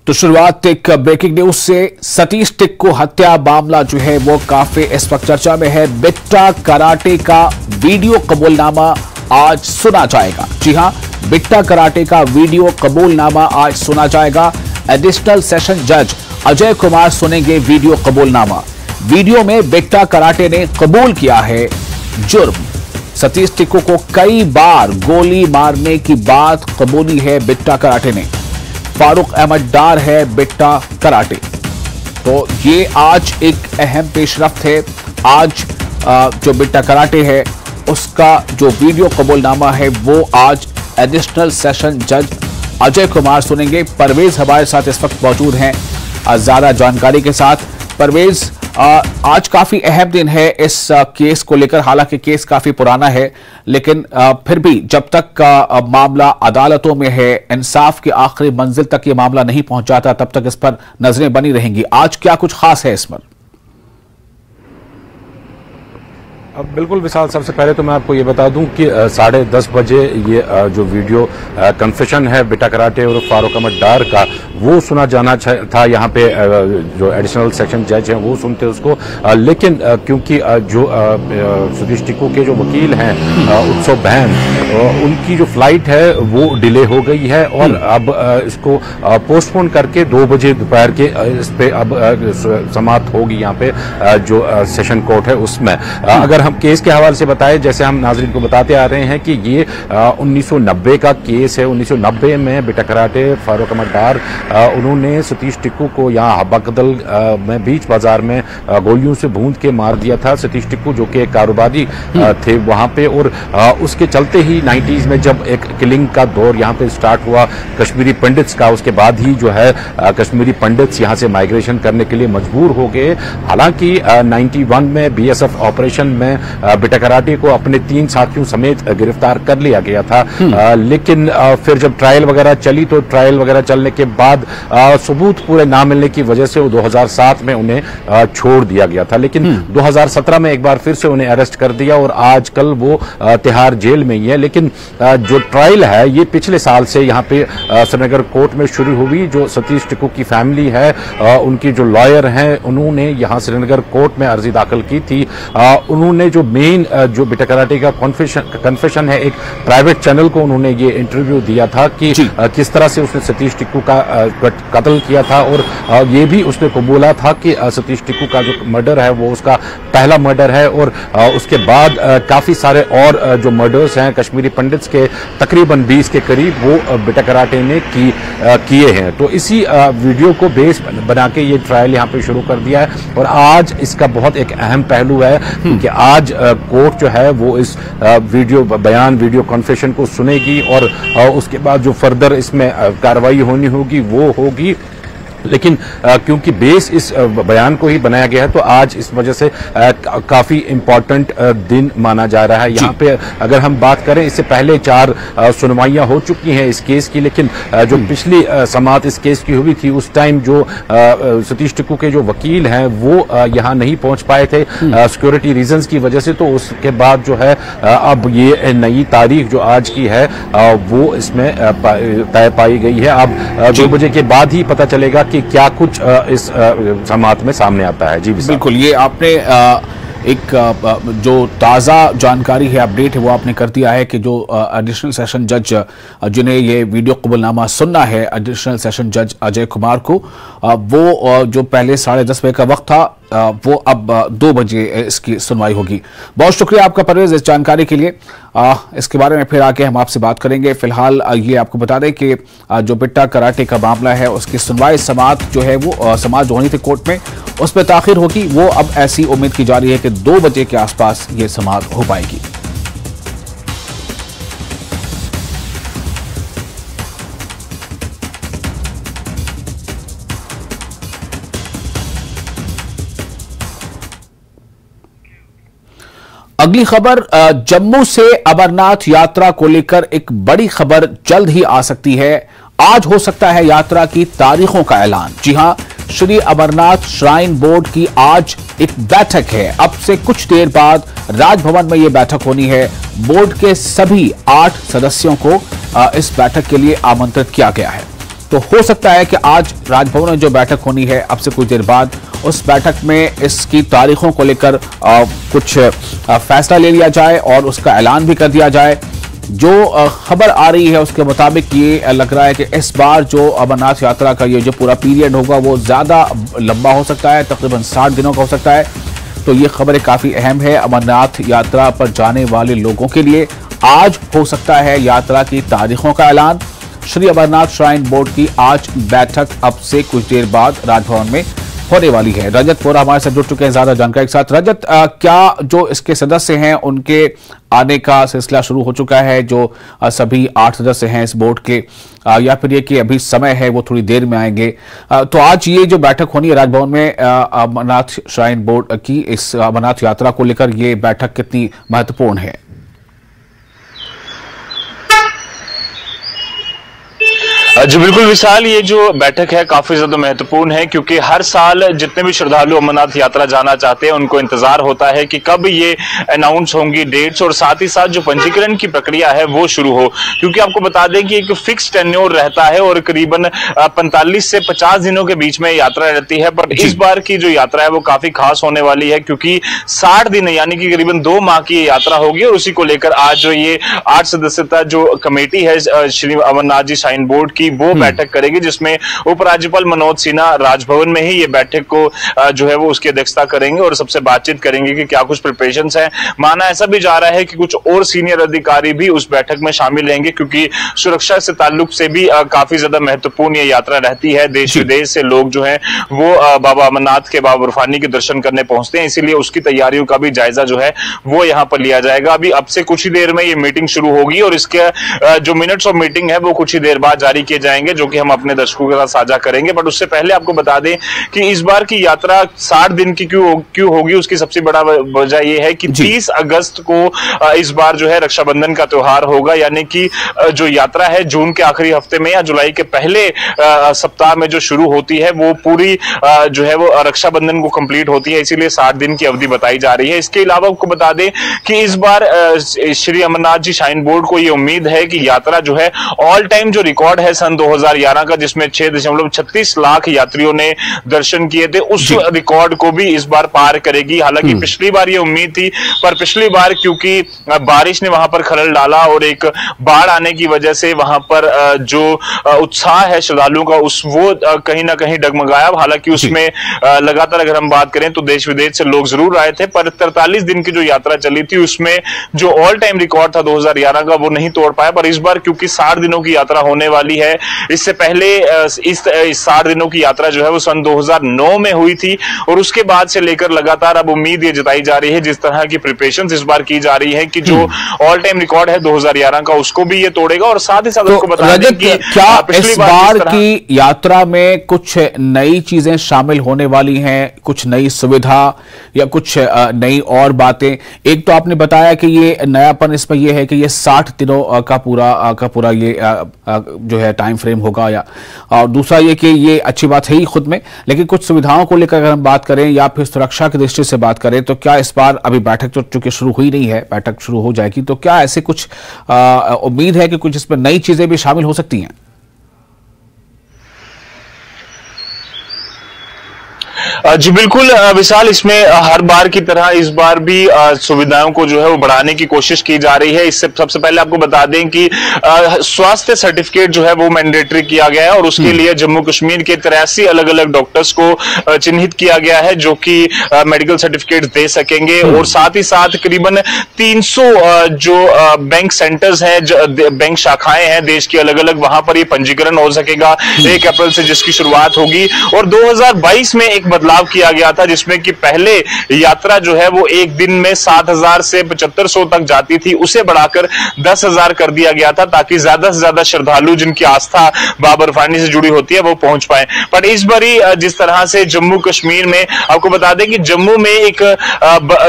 तो शुरुआत एक ब्रेकिंग न्यूज से। सतीश टिक्कू हत्या मामला जो है वो काफी इस वक्त चर्चा में है। बिट्टा कराटे का वीडियो कबूलनामा आज सुना जाएगा। जी हां, बिट्टा कराटे का वीडियो कबूलनामा आज सुना जाएगा। एडिशनल सेशन जज अजय कुमार सुनेंगे वीडियो कबूलनामा। वीडियो में बिट्टा कराटे ने कबूल किया है जुर्म। सतीश टिक्कू को कई बार गोली मारने की बात कबूली है बिट्टा कराटे ने। फारूक अहमद डार है बिट्टा कराटे। तो ये आज एक अहम पेशरफ्त है। आज जो बिट्टा कराटे है उसका जो वीडियो कबूलनामा है वो आज एडिशनल सेशन जज अजय कुमार सुनेंगे। परवेज हमारे साथ इस वक्त मौजूद हैं ज्यादा जानकारी के साथ। परवेज, आज काफी अहम दिन है इस केस को लेकर। हालांकि केस काफी पुराना है, लेकिन फिर भी जब तक मामला अदालतों में है, इंसाफ की आखिरी मंजिल तक ये मामला नहीं पहुंच जाता, तब तक इस पर नजरें बनी रहेंगी। आज क्या कुछ खास है इस पर? अब बिल्कुल विशाल, सबसे पहले तो मैं आपको ये बता दूं कि 10:30 बजे ये जो वीडियो कन्फेशन है बिट्टा कराटे और फारूक अहमद डार का, वो सुना जाना था। यहाँ पे जो एडिशनल सेक्शन जज हैं वो सुनते उसको, लेकिन क्योंकि जो सतीश टिक्कू के जो वकील हैं उत्सव बहन, उनकी जो फ्लाइट है वो डिले हो गई है और अब इसको पोस्टपोन करके 2 बजे दोपहर के इस पे अब समाप्त होगी यहाँ पे जो सेशन कोर्ट है उसमें। अगर हम केस के हवाले से बताएं, जैसे हम नाजरीन को बताते आ रहे हैं कि ये 1990 का केस है। 1990 में बिट्टा कराटे फारूक अहमद डार उन्होंने सतीश टिक्कू को यहाँ हब्बाकदल में बीच बाजार में गोलियों से भूंद के मार दिया था। सतीश टिक्कू जो कि एक कारोबारी थे वहां पे, और उसके चलते ही 90s में जब एक किलिंग का दौर यहाँ पे स्टार्ट हुआ कश्मीरी पंडित्स का, उसके बाद ही जो है कश्मीरी पंडित्स यहाँ से माइग्रेशन करने के लिए मजबूर हो गए। हालांकि 91 में BSF ऑपरेशन में बिट्टा कराटे को अपने 3 साथियों समेत गिरफ्तार कर लिया गया था। लेकिन फिर जब ट्रायल वगैरह चली, तो ट्रायल वगैरह चलने के बाद सबूत पूरे ना मिलने की वजह से 2007 में उन्हें छोड़ दिया गया था। लेकिन 2017 में एक बार फिर से उन्हें अरेस्ट कर दिया और आजकल वो तिहाड़ जेल में ही है। लेकिन जो ट्रायल है ये पिछले साल से यहाँ पे श्रीनगर कोर्ट में शुरू हुई। जो सतीश टिक्कू की फैमिली है, उनकी जो लॉयर हैं, उन्होंने यहाँ श्रीनगर कोर्ट में अर्जी दाखिल की थी। उन्होंने जो मेन जो बिट्टा कराटे का कन्फेशन है, एक प्राइवेट चैनल को उन्होंने ये इंटरव्यू दिया था कि किस तरह से उसने सतीश टिक्कू का कत्ल किया था, और ये भी उसने कबूला था कि सतीश टिक्कू का जो मर्डर है वो उसका पहला मर्डर है, और उसके बाद काफी सारे और जो मर्डर्स हैं कश्मीरी पंडित्स के तकरीबन 20 के करीब वो बिट्टा कराटे ने किए हैं। तो इसी वीडियो को बेस बना के ये ट्रायल यहाँ पे शुरू कर दिया है। और आज इसका बहुत एक अहम पहलू है कि आज कोर्ट जो है वो इस वीडियो कन्फेशन को सुनेगी, और उसके बाद जो फर्दर इसमें कार्रवाई होनी होगी वो होगी। लेकिन क्योंकि बेस इस बयान को ही बनाया गया है, तो आज इस वजह से काफी इंपॉर्टेंट दिन माना जा रहा है। यहाँ पे अगर हम बात करें, इससे पहले 4 सुनवाइयां हो चुकी हैं इस केस की, लेकिन जो पिछली समाअत इस केस की हुई थी उस टाइम जो सतीश टिक्कू के जो वकील हैं वो यहाँ नहीं पहुंच पाए थे सिक्योरिटी रीजंस की वजह से। तो उसके बाद जो है अब ये नई तारीख जो आज की है वो इसमें तय पाई गई है। अब 2 बजे के बाद ही पता चलेगा कि क्या कुछ इस समाअत में सामने आता है। जी बिल्कुल, ये आपने एक जो ताज़ा जानकारी है, अपडेट है, वो आपने कर दिया है कि जो एडिशनल सेशन जज जिन्हें ये वीडियो कबूलनामा सुनना है, एडिशनल सेशन जज अजय कुमार को, वो जो पहले 10:30 बजे का वक्त था वो अब 2 बजे इसकी सुनवाई होगी। बहुत शुक्रिया आपका परवेज इस जानकारी के लिए। इसके बारे में फिर आके हम आपसे बात करेंगे। फिलहाल ये आपको बता दें कि जो बिट्टा कराटे का मामला है उसकी सुनवाई समाअत जो है वो समाअत जो होनी थी कोर्ट में उस पर ताखिर होगी। वो अब ऐसी उम्मीद की जा रही है कि 2 बजे के आसपास ये समाअत हो पाएगी। अगली खबर, जम्मू से अमरनाथ यात्रा को लेकर एक बड़ी खबर जल्द ही आ सकती है। आज हो सकता है यात्रा की तारीखों का ऐलान। जी हां, श्री अमरनाथ श्राइन बोर्ड की आज एक बैठक है। अब से कुछ देर बाद राजभवन में यह बैठक होनी है। बोर्ड के सभी 8 सदस्यों को इस बैठक के लिए आमंत्रित किया गया है। तो हो सकता है कि आज राजभवन में जो बैठक होनी है अब से कुछ देर बाद, उस बैठक में इसकी तारीखों को लेकर कुछ फैसला ले लिया जाए और उसका ऐलान भी कर दिया जाए। जो खबर आ रही है उसके मुताबिक ये लग रहा है कि इस बार जो अमरनाथ यात्रा का ये जो पूरा पीरियड होगा वो ज़्यादा लंबा हो सकता है, तकरीबन 60 दिनों का हो सकता है। तो ये खबर काफ़ी अहम है अमरनाथ यात्रा पर जाने वाले लोगों के लिए। आज हो सकता है यात्रा की तारीखों का ऐलान। श्री अमरनाथ श्राइन बोर्ड की आज बैठक अब से कुछ देर बाद राजभवन में होने वाली है। रजत वोरा हमारे साथ जुड़ चुके हैं ज्यादा जानकारी के साथ। रजत, क्या जो इसके सदस्य हैं उनके आने का सिलसिला शुरू हो चुका है, जो सभी 8 सदस्य हैं इस बोर्ड के, या फिर ये कि अभी समय है वो थोड़ी देर में आएंगे? तो आज ये जो बैठक होनी है राजभवन में अमरनाथ श्राइन बोर्ड की, इस अमरनाथ यात्रा को लेकर ये बैठक कितनी महत्वपूर्ण है? जी बिल्कुल विशाल, ये जो बैठक है काफी ज्यादा महत्वपूर्ण है, क्योंकि हर साल जितने भी श्रद्धालु अमरनाथ यात्रा जाना चाहते हैं उनको इंतजार होता है कि कब ये अनाउंस होंगी डेट्स, और साथ ही साथ जो पंजीकरण की प्रक्रिया है वो शुरू हो। क्योंकि आपको बता दें कि एक फिक्स टेन्योर रहता है और करीबन 45 से 50 दिनों के बीच में यात्रा रहती है। पर इस बार की जो यात्रा है वो काफी खास होने वाली है, क्योंकि 60 दिन यानी कि करीबन 2 माह की यात्रा होगी। और उसी को लेकर आज जो ये 8 सदस्यता जो कमेटी है श्री अमरनाथ जी श्राइन बोर्ड की, वो बैठक करेगी, जिसमें उपराज्यपाल मनोज सिन्हा राजभवन में ही ये बैठक को जो है वो उसकी अध्यक्षता करेंगे और सबसे बातचीत करेंगे कि क्या कुछ प्रिपरेशंस हैं। माना ऐसा भी जा रहा है कि कुछ और सीनियर अधिकारी भी उस बैठक में शामिल रहेंगे, क्योंकि सुरक्षा से ताल्लुक से भी काफी ज्यादा महत्वपूर्ण ये यात्रा रहती है। देश विदेश से लोग जो है वो बाबा अमरनाथ के, बाबा बर्फानी के दर्शन करने पहुंचते हैं, इसीलिए उसकी तैयारियों का भी जायजा जो है वो यहाँ पर लिया जाएगा। अभी अब से कुछ ही देर में ये मीटिंग शुरू होगी और इसके जो मिनट्स ऑफ मीटिंग है वो कुछ ही देर बाद जारी किए जाएंगे, जो कि हम अपने दर्शकों के साथ साझा करेंगे। बट उससे पहले आपको बता दें कि इस बार की यात्रा 60 दिन की क्यों होगी, उसकी सबसे बड़ा वजह यह है कि 30 अगस्त को इस बार जो है रक्षाबंधन का त्योहार होगा, यानी कि जो यात्रा है जून के आखिरी हफ्ते में या जुलाई के पहले सप्ताह में जो शुरू होती है वो पूरी जो है वो रक्षाबंधन को कंप्लीट होती है, इसीलिए 60 दिन की अवधि बताई जा रही है। इसके अलावा आपको बता दें कि इस बार श्री अमरनाथ जी श्राइन बोर्ड को ये उम्मीद है कि यात्रा जो है ऑल टाइम जो रिकॉर्ड है सन 2011 का, जिसमें 6.36 लाख यात्रियों ने दर्शन किए थे, उस रिकॉर्ड को भी इस बार पार करेगी। हालांकि पिछली बार ये उम्मीद थी, पर पिछली बार क्योंकि बारिश ने वहां पर खलल डाला और एक बाढ़ आने की वजह से वहां पर जो उत्साह है श्रद्धालुओं का वो कहीं ना कहीं डगमगाया। हालांकि उसमें लगातार अगर हम बात करें तो देश विदेश से लोग जरूर आए थे, पर 43 दिन की जो यात्रा चली थी उसमें जो ऑल टाइम रिकॉर्ड था 2011 का वो नहीं तोड़ पाया। पर इस बार क्योंकि 60 दिनों की यात्रा होने वाली है, इससे पहले इस 60 दिनों की यात्रा जो है वो सन 2009 में हुई थी, और उसके बाद से लेकर लगातार अब उम्मीद ये जताई जा रही है, जिस तरह की प्रिपरेशंस इस बार की जा रही है, कि जो ऑल टाइम रिकॉर्ड है 2011 का उसको भी ये तोड़ेगा। और साथ ही साथ आपको बता दें कि क्या इस बार की यात्रा में कुछ नई चीजें शामिल होने वाली हैं, कुछ नई सुविधा या कुछ नई और बातें? एक तो आपने बताया कि ये नयापन इसमें यह है कि ये 60 दिनों का पूरा ये जो है टाइम फ्रेम होगा, या और दूसरा ये कि ये अच्छी बात है ही खुद में, लेकिन कुछ सुविधाओं को लेकर अगर हम बात करें या फिर सुरक्षा की दृष्टि से बात करें तो क्या इस बार, अभी बैठक तो चूंकि शुरू हुई नहीं है, बैठक शुरू हो जाएगी, तो क्या ऐसे कुछ उम्मीद है कि कुछ इसमें नई चीजें भी शामिल हो सकती हैं? जी बिल्कुल विशाल, इसमें हर बार की तरह इस बार भी सुविधाओं को जो है वो बढ़ाने की कोशिश की जा रही है। इससे सबसे पहले आपको बता दें कि स्वास्थ्य सर्टिफिकेट जो है वो मैंडेटरी किया गया है, और उसके लिए जम्मू कश्मीर के 83 अलग अलग डॉक्टर्स को चिन्हित किया गया है जो कि मेडिकल सर्टिफिकेट दे सकेंगे। और साथ ही साथ करीबन 300 जो बैंक सेंटर्स हैं, बैंक शाखाएं हैं देश की अलग अलग, वहां पर ये पंजीकरण हो सकेगा 1 अप्रैल से, जिसकी शुरुआत होगी। और 2022 में एक बदलाव किया गया था, जिसमें कि पहले यात्रा जो है वो एक दिन में 7000 से 7500 तक जाती थी, उसे बढ़ाकर 10000 कर दिया गया था, ताकि ज्यादा से ज्यादा श्रद्धालु जिनकी आस्था बाबा बर्फानी से जुड़ी होती है वो पहुंच पाए। पर इस बारी जिस तरह से जम्मू कश्मीर में, आपको बता दें कि जम्मू में एक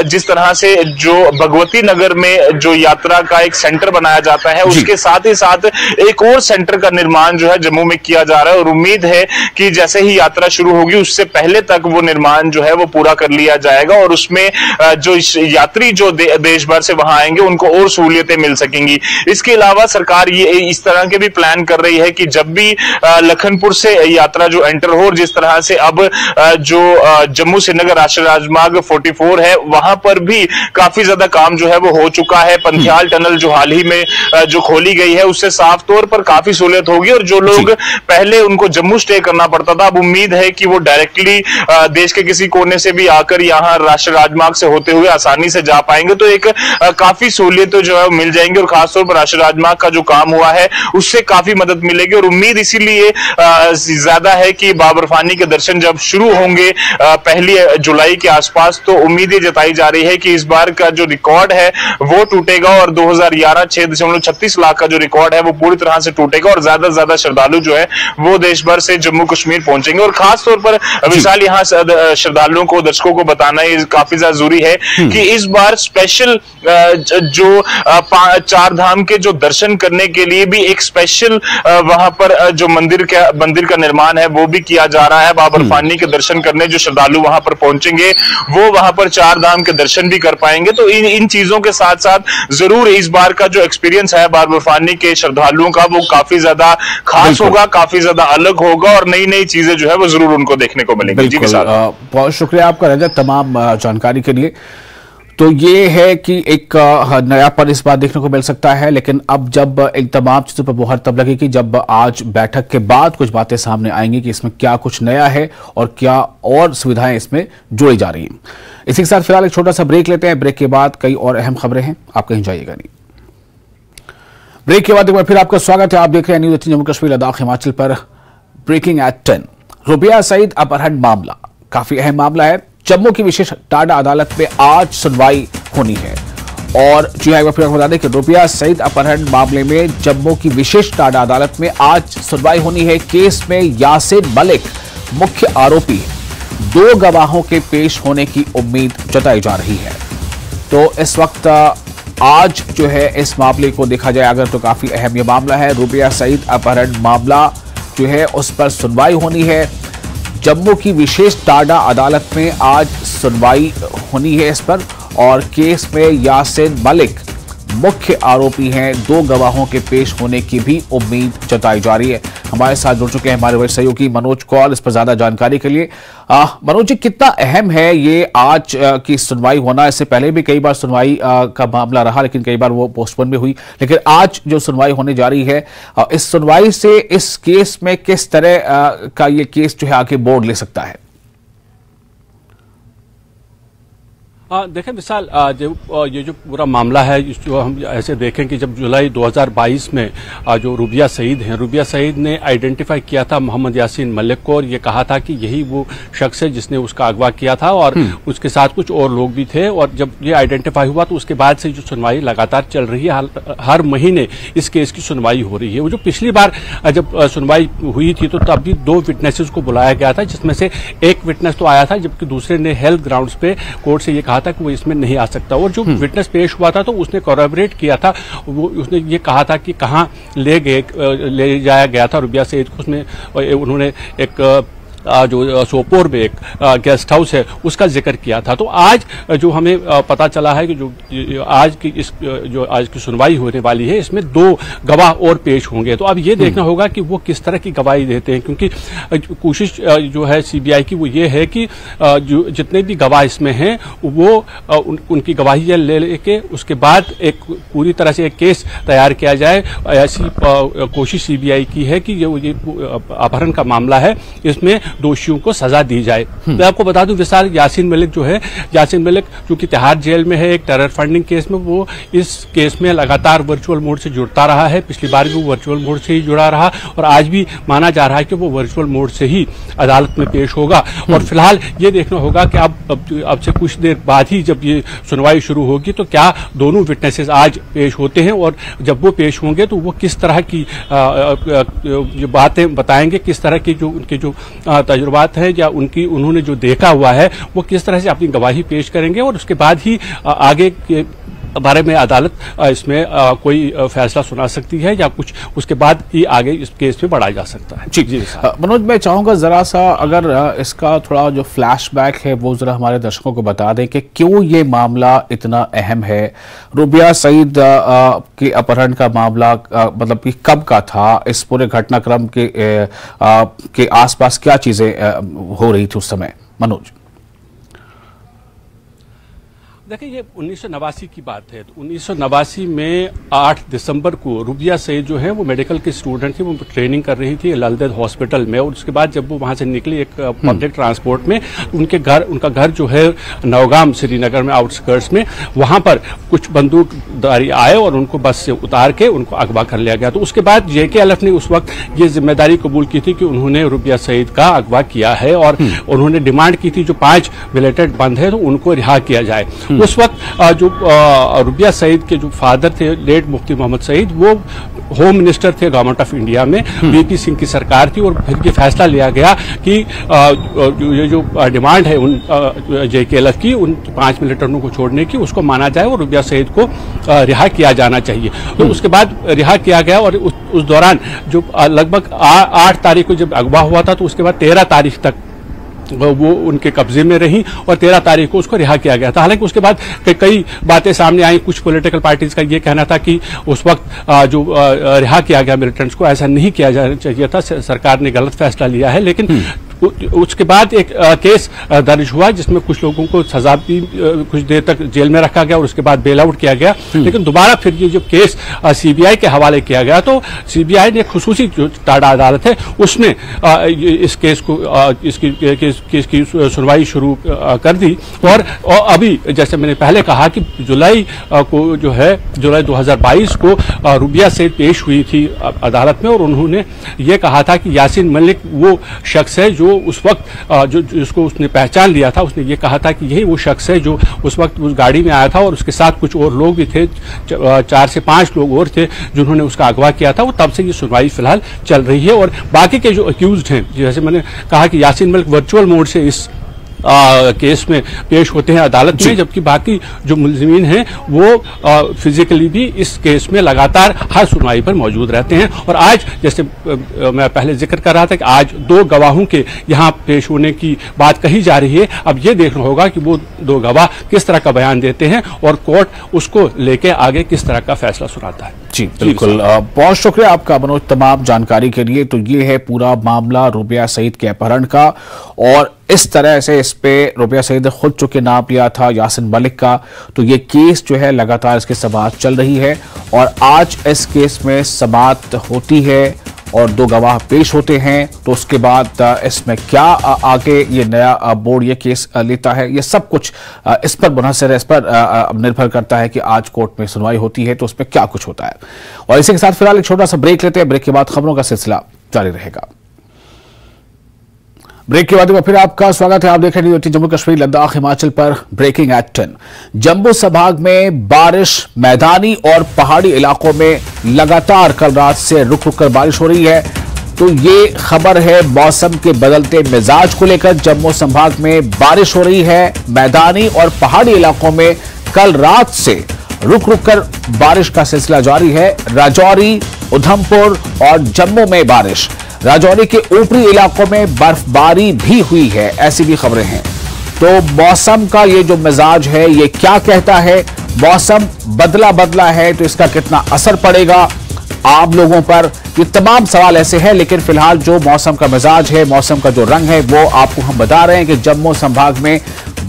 जिस तरह से जो भगवती नगर में जो यात्रा का एक सेंटर बनाया जाता है, उसके साथ ही साथ एक और सेंटर का निर्माण जो है जम्मू में किया जा रहा है। और उम्मीद है कि जैसे ही यात्रा शुरू होगी उससे पहले तक वो निर्माण जो है वो पूरा कर लिया जाएगा और उसमें जो यात्री जो देश भर से वहां आएंगे उनको और सहूलियतें मिल सकेंगी। इसके अलावा सरकार ये इस तरह के भी प्लान कर रही है कि जब भी लखनपुर से यात्रा जो एंटर हो, और जिस तरह से अब जो जम्मू श्रीनगर राष्ट्रीय राजमार्ग 44 है वहां पर भी काफी ज्यादा काम जो है वो हो चुका है। पंथियाल टनल जो हाल ही में जो खोली गई है उससे साफ तौर पर काफी सहूलियत होगी और जो लोग पहले उनको जम्मू स्टे करना पड़ता था, अब उम्मीद है कि वो डायरेक्टली देश के किसी कोने से भी आकर यहां राष्ट्रीय राजमार्ग से होते हुए आसानी से जा पाएंगे। तो एक काफी सहूलियत जो है मिल जाएंगे और खासतौर पर राष्ट्रीय राजमार्ग का जो काम हुआ है उससे काफी मदद मिलेगी। और उम्मीद इसीलिए ज्यादा है कि बाबर फानी के दर्शन जब शुरू होंगे 1 जुलाई के आसपास, तो उम्मीद ये जताई जा रही है कि इस बार का जो रिकॉर्ड है वो टूटेगा और 2011 6.36 लाख का जो रिकॉर्ड है वो पूरी तरह से टूटेगा और ज्यादा से ज्यादा श्रद्धालु जो है वो देश भर से जम्मू कश्मीर पहुंचेंगे। और खास तौर पर विशाल यहाँ श्रद्धालुओं को, दर्शकों को बताना काफी ज्यादा जरूरी है कि इस बार स्पेशल जो 4 धाम के जो दर्शन करने के लिए भी एक स्पेशल वहां पर जो मंदिर का निर्माण है वो भी किया जा रहा है। बाबर फानी के दर्शन करने जो श्रद्धालु वहां पर पहुंचेंगे वो वहां पर 4 धाम के दर्शन भी कर पाएंगे। तो इन चीजों के साथ साथ जरूर इस बार का जो एक्सपीरियंस है बाबर फानी के श्रद्धालुओं का वो काफी ज्यादा खास होगा, काफी ज्यादा अलग होगा और नई नई चीजें जो है वो जरूर उनको देखने को मिलेंगी। जी बहुत शुक्रिया आपका रजत तमाम जानकारी के लिए। तो ये है कि एक नयापन इस बार देखने को मिल सकता है, लेकिन अब जब इन तमाम चीजों पर मुहर तब लगेगी जब आज बैठक के बाद कुछ बातें सामने आएंगी कि इसमें क्या कुछ नया है और क्या और सुविधाएं इसमें जोड़ी जा रही हैं। इसी के साथ फिलहाल एक छोटा सा ब्रेक लेते हैं। ब्रेक के बाद कई और अहम खबरें हैं, आप कहीं जाइएगा नहीं। ब्रेक के बाद एक बार फिर आपका स्वागत है। आप देख रहे हैं न्यूज़ 18 जम्मू कश्मीर लद्दाख हिमाचल पर। ब्रेकिंग एट 10, रुबिया सईद अपहरण मामला काफी अहम मामला है। जम्मू की विशेष टाडा अदालत में आज सुनवाई होनी है और जी हां, एक बार फिर आपको बता दें कि रुबिया सईद अपहरण मामले में जम्मू की विशेष टाडा अदालत में आज सुनवाई होनी है। केस में यासिन मलिक मुख्य आरोपी है। 2 गवाहों के पेश होने की उम्मीद जताई जा रही है। तो इस वक्त आज जो है इस मामले को देखा जाए अगर तो काफी अहम यह मामला है। रुबिया सईद अपहरण मामला जो है उस पर सुनवाई होनी है। जम्मू की विशेष टाडा अदालत में आज सुनवाई होनी है इस पर और केस में यासिन मलिक मुख्य आरोपी हैं। 2 गवाहों के पेश होने की भी उम्मीद जताई जा रही है। हमारे साथ जुड़ चुके हैं हमारे वरिष्ठ सहयोगी मनोज कौल इस पर ज्यादा जानकारी के लिए। मनोज जी, कितना अहम है ये आज की सुनवाई होना? इससे पहले भी कई बार सुनवाई का मामला रहा लेकिन कई बार वो पोस्टपोन भी हुई, लेकिन आज जो सुनवाई होने जा रही है इस सुनवाई से इस केस में किस तरह का ये केस जो है आगे बोर्ड ले सकता है? देखें विशाल, ये जो पूरा मामला है जो हम ऐसे देखें कि जब जुलाई 2022 में जो रुबिया सईद हैं, रुबिया सईद ने आइडेंटिफाई किया था मोहम्मद यासिन मलिक को और ये कहा था कि यही वो शख्स है जिसने उसका अगवा किया था और उसके साथ कुछ और लोग भी थे। और जब ये आइडेंटिफाई हुआ तो उसके बाद से जो सुनवाई लगातार चल रही है, हर महीने इस केस की सुनवाई हो रही है। वो जो पिछली बार जब सुनवाई हुई थी तो तब भी 2 विटनेसेस को बुलाया गया था, जिसमें से एक विटनेस तो आया था जबकि दूसरे ने हेल्थ ग्राउंड्स पे कोर्ट से ये कहा था कि वो इसमें नहीं आ सकता। और जो विटनेस पेश हुआ था तो उसने कोरैबोरेट किया था, वो उसने ये कहा था कि कहाँ ले जाया गया था रुबिया सईद को। उसने उन्होंने एक जो सोपोर में एक गेस्ट हाउस है उसका जिक्र किया था। तो आज जो हमें पता चला है कि जो आज की सुनवाई होने वाली है इसमें 2 गवाह और पेश होंगे। तो अब ये देखना होगा कि वो किस तरह की गवाही देते हैं, क्योंकि कोशिश जो है सीबीआई की वो ये है कि जो जितने भी गवाह इसमें हैं वो उनकी गवाही ले लेके उसके बाद एक पूरी तरह से एक केस तैयार किया जाए। ऐसी कोशिश सीबीआई की है कि ये अपहरण का मामला है इसमें दोषियों को सजा दी जाए। मैं आपको बता दूं विशाल, यासिन मलिक जो है, यासिन मलिक चूंकि तिहाड़ जेल में है एक टेरर फंडिंग केस में, वो इस केस में लगातार वर्चुअल मोड से जुड़ता रहा है। पिछली बार भी वो वर्चुअल मोड से ही जुड़ा रहा और आज भी माना जा रहा है कि वो वर्चुअल मोड से ही अदालत में पेश होगा। और फिलहाल ये देखना होगा कि अब से कुछ देर बाद ही जब ये सुनवाई शुरू होगी तो क्या दोनों विटनेसेस आज पेश होते हैं और जब वो पेश होंगे तो वो किस तरह की जो बातें बताएंगे, किस तरह की जो उनके जो तजुर्बात है या उन्होंने जो देखा हुआ है वो किस तरह से अपनी गवाही पेश करेंगे और उसके बाद ही आगे के बारे में अदालत इसमें कोई फैसला सुना सकती है या कुछ उसके बाद ही आगे इस केस पे बढ़ाया जा सकता है। जी मनोज, मैं चाहूंगा जरा सा अगर इसका थोड़ा जो फ्लैशबैक है वो जरा हमारे दर्शकों को बता दें कि क्यों ये मामला इतना अहम है। रूबिया सईद के अपहरण का मामला मतलब कि कब का था, इस पूरे घटनाक्रम के आसपास क्या चीजें हो रही थी उस समय मनोज? देखिए, ये 1989 की बात है। तो 1989 में 8 दिसंबर को रूबिया सईद जो है वो मेडिकल की स्टूडेंट थी, वो ट्रेनिंग कर रही थी लाल दद हॉस्पिटल में। और उसके बाद जब वो वहां से निकली एक पब्लिक ट्रांसपोर्ट में, उनका घर जो है नौगाम श्रीनगर में आउटस्कर्ट्स में, वहां पर कुछ बंदूकधारी आए और उनको बस से उतार के उनको अगवा कर लिया गया। तो उसके बाद JKLF ने उस वक्त ये जिम्मेदारी कबूल की थी कि उन्होंने रूबिया सईद का अगवा किया है और उन्होंने डिमांड की थी जो 5 मिलिटेंट बंद है तो उनको रिहा किया जाए। उस वक्त जो रूबिया सईद के जो फादर थे लेट मुफ्ती मोहम्मद सईद, वो होम मिनिस्टर थे गवर्नमेंट ऑफ इंडिया में, VP सिंह की सरकार थी। और फिर ये फैसला लिया गया कि ये जो डिमांड है उन JKLF की, उन 5 मिलिटेंटों को छोड़ने की, उसको माना जाए और रूबिया सईद को रिहा किया जाना चाहिए। तो उसके बाद रिहा किया गया और उस दौरान जो लगभग 8 तारीख को जब अगवा हुआ था तो उसके बाद 13 तारीख तक वो उनके कब्जे में रही और 13 तारीख को उसको रिहा किया गया था। हालांकि उसके बाद कई बातें सामने आई। कुछ पॉलिटिकल पार्टीज का ये कहना था कि उस वक्त जो रिहा किया गया मिलिटेंट्स को, ऐसा नहीं किया जाना चाहिए था, सरकार ने गलत फैसला लिया है। लेकिन उसके बाद एक केस दर्ज हुआ जिसमें कुछ लोगों को सजा भी कुछ देर तक जेल में रखा गया और उसके बाद बेल आउट किया गया। लेकिन दोबारा फिर ये जो केस CBI के हवाले किया गया तो CBI ने खुसूसी जो टाडा अदालत है उसने इस केस को केस की सुनवाई शुरू कर दी। और अभी जैसे मैंने पहले कहा कि जुलाई को जो है जुलाई 2022 को रूबिया सईद पेश हुई थी अदालत में और उन्होंने ये कहा था कि यासीन मलिक वो शख्स है जो उस वक्त जिसको उसने पहचान लिया था। उसने ये कहा था कि यही वो शख्स है जो उस वक्त उस गाड़ी में आया था और उसके साथ कुछ और लोग भी थे, 4 से 5 लोग और थे जिन्होंने उसका अगवा किया था। वो तब से ये सुनवाई फिलहाल चल रही है। और बाकी के जो अक्यूज्ड हैं, जैसे मैंने कहा कि यासीन मलिक वर्चुअल मोड से इस केस में पेश होते हैं अदालत में, जबकि बाकी जो मुलजिमीन हैं वो फिजिकली भी इस केस में लगातार हर सुनवाई पर मौजूद रहते हैं। और आज जैसे मैं पहले जिक्र कर रहा था कि आज 2 गवाहों के यहाँ पेश होने की बात कही जा रही है। अब ये देखना होगा कि वो 2 गवाह किस तरह का बयान देते हैं और कोर्ट उसको लेके आगे किस तरह का फैसला सुनाता है। जी बिल्कुल, बहुत शुक्रिया आपका मनोज तमाम जानकारी के लिए। तो ये है पूरा मामला रूबिया सईद के अपहरण का और इस तरह से इस पे रूबिया सईद ने खुद चुके नाम लिया था यासीन मलिक का। तो ये केस जो है लगातार इसकी समाअत चल रही है और आज इस केस में समाअत होती है और 2 गवाह पेश होते हैं। तो उसके बाद इसमें क्या आगे ये नया बोर्ड ये केस लेता है, ये सब कुछ इस पर मुनहसर है, इस पर निर्भर करता है कि आज कोर्ट में सुनवाई होती है तो उसमें क्या कुछ होता है। और इसी के साथ फिलहाल एक छोटा सा ब्रेक लेते हैं। ब्रेक के बाद खबरों का सिलसिला जारी रहेगा। ब्रेक के बाद फिर आपका स्वागत है। आप देख रहे हैं जम्मू कश्मीर लद्दाख हिमाचल पर ब्रेकिंग एट 10। जम्मू संभाग में बारिश मैदानी और पहाड़ी इलाकों में लगातार कल रात से रुक रुक कर बारिश हो रही है। तो ये खबर है मौसम के बदलते मिजाज को लेकर। जम्मू संभाग में बारिश हो रही है, मैदानी और पहाड़ी इलाकों में कल रात से रुक रुक कर बारिश का सिलसिला जारी है। राजौरी, उधमपुर और जम्मू में बारिश, राजौरी के ऊपरी इलाकों में बर्फबारी भी हुई है, ऐसी भी खबरें हैं। तो मौसम का ये जो मिजाज है ये क्या कहता है, मौसम बदला है तो इसका कितना असर पड़ेगा आम लोगों पर, ये तमाम सवाल ऐसे हैं। लेकिन फिलहाल जो मौसम का मिजाज है, मौसम का जो रंग है वो आपको हम बता रहे हैं कि जम्मू संभाग में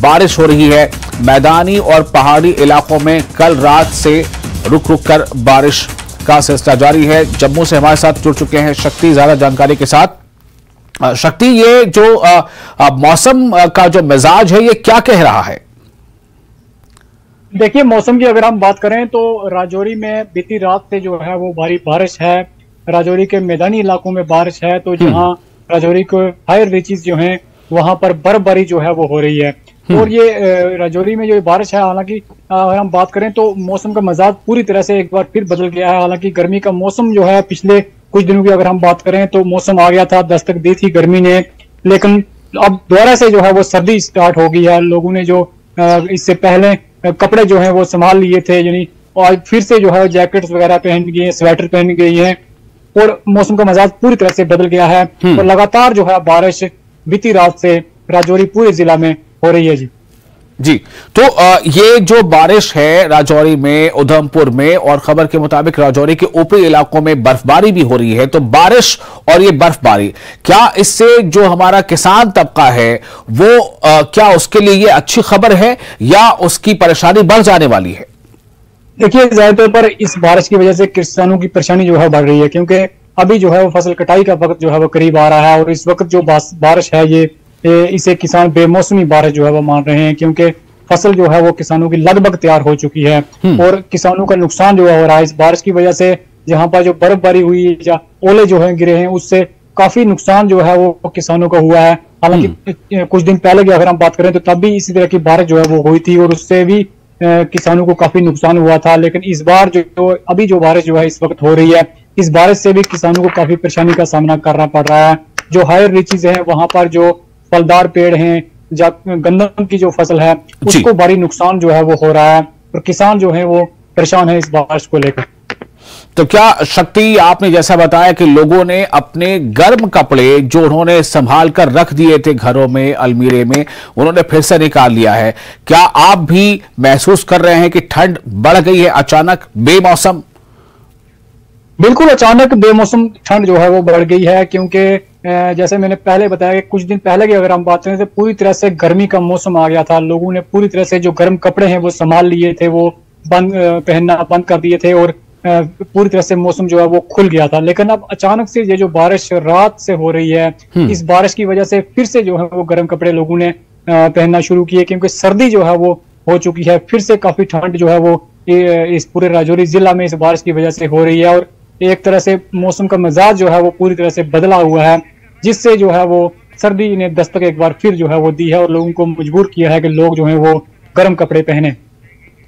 बारिश हो रही है। मैदानी और पहाड़ी इलाकों में कल रात से रुक रुक कर बारिश का सिलसिला जारी है। जम्मू से हमारे साथ जुड़ चुके हैं शक्ति ज्यादा जानकारी के साथ। शक्ति, ये जो मौसम का जो मिजाज है ये क्या कह रहा है? देखिए, मौसम की अगर हम बात करें तो राजौरी में बीती रात से जो है वो भारी बारिश है। राजौरी के मैदानी इलाकों में बारिश है। तो जहां राजौरी के हायर रीचेस जो हैं वहां पर बर्फबारी जो है वो हो रही है। और ये राजौरी में जो बारिश है, हालांकि अगर हम बात करें तो मौसम का मिजाज पूरी तरह से एक बार फिर बदल गया है। हालांकि गर्मी का मौसम जो है पिछले कुछ दिनों की अगर हम बात करें तो मौसम आ गया था, दस्तक दी थी गर्मी ने, लेकिन अब दोबारा से जो है वो सर्दी स्टार्ट हो गई है। लोगों ने जो इससे पहले कपड़े जो हैं वो संभाल लिए थे, यानी और फिर से जो है जैकेट्स वगैरह पहन गए हैं, स्वेटर पहन गई हैं और मौसम का मिजाज पूरी तरह से बदल गया है। और लगातार जो है बारिश बीती रात से राजौरी पूरे जिला में हो रही है। जी, तो ये जो बारिश है राजौरी में, उधमपुर में, और खबर के मुताबिक राजौरी के ऊपरी इलाकों में बर्फबारी भी हो रही है, तो बारिश और ये बर्फबारी, क्या इससे जो हमारा किसान तबका है वो क्या उसके लिए ये अच्छी खबर है या उसकी परेशानी बढ़ जाने वाली है? देखिए, ज्यादातर पर इस बारिश की वजह से किसानों की परेशानी जो है बढ़ रही है, क्योंकि अभी जो है वो फसल कटाई का वक्त जो है वो करीब आ रहा है और इस वक्त जो बारिश है ये इसे किसान बेमौसमी बारिश जो है वो मान रहे हैं, क्योंकि फसल जो है वो किसानों की लगभग तैयार हो चुकी है और किसानों का नुकसान जो है हो रहा है इस बारिश की वजह से। जहां पर जो बर्फबारी हुई या ओले जो है गिरे हैं उससे काफी नुकसान जो है वो किसानों का हुआ है। हालांकि कुछ दिन पहले की अगर हम बात करें तो तब भी इसी तरह की बारिश जो है वो हुई थी और उससे भी किसानों को काफी नुकसान हुआ था। लेकिन इस बार जो अभी जो बारिश जो है इस वक्त हो रही है, इस बारिश से भी किसानों को काफी परेशानी का सामना करना पड़ रहा है। जो हायर रीचेज है वहां पर जो फलदार पेड़ हैं, गंदम की जो फसल है उसको भारी नुकसान जो है वो हो रहा है और किसान जो है वो परेशान है इस बारिश को लेकर। तो क्या शक्ति, आपने जैसा बताया कि लोगों ने अपने गर्म कपड़े जो उन्होंने संभाल कर रख दिए थे घरों में, अलमीरे में, उन्होंने फिर से निकाल लिया है, क्या आप भी महसूस कर रहे हैं कि ठंड बढ़ गई है अचानक बेमौसम? बिल्कुल, अचानक बेमौसम ठंड जो है वो बढ़ गई है, क्योंकि जैसे मैंने पहले बताया कि कुछ दिन पहले की अगर हम बात करें तो पूरी तरह से गर्मी का मौसम आ गया था। लोगों ने पूरी तरह से जो गर्म कपड़े हैं वो संभाल लिए थे, वो पहनना बंद कर दिए थे और पूरी तरह से मौसम जो है वो खुल गया था। लेकिन अब अचानक से ये जो बारिश रात से हो रही है, इस बारिश की वजह से फिर से जो है वो गर्म कपड़े लोगों ने पहनना शुरू किए, क्योंकि सर्दी जो है वो हो चुकी है। फिर से काफी ठंड जो है वो इस पूरे राजौरी जिला में इस बारिश की वजह से हो रही है और एक तरह से मौसम का मिजाज जो है वो पूरी तरह से बदला हुआ है, जिससे जो है वो सर्दी ने दस्तक एक बार फिर जो है वो दी है और लोगों को मजबूर किया है कि लोग जो है वो गर्म कपड़े पहने।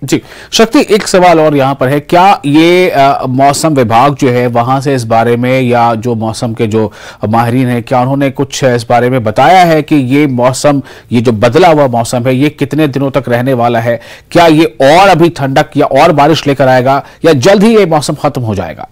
जी शक्ति, एक सवाल और यहां पर है, क्या ये मौसम विभाग जो है वहां से इस बारे में, या जो मौसम के जो माहिरीन हैं, क्या उन्होंने कुछ इस बारे में बताया है कि ये मौसम, ये जो बदला हुआ मौसम है, ये कितने दिनों तक रहने वाला है? क्या ये और अभी ठंडक या और बारिश लेकर आएगा या जल्द ही ये मौसम खत्म हो जाएगा?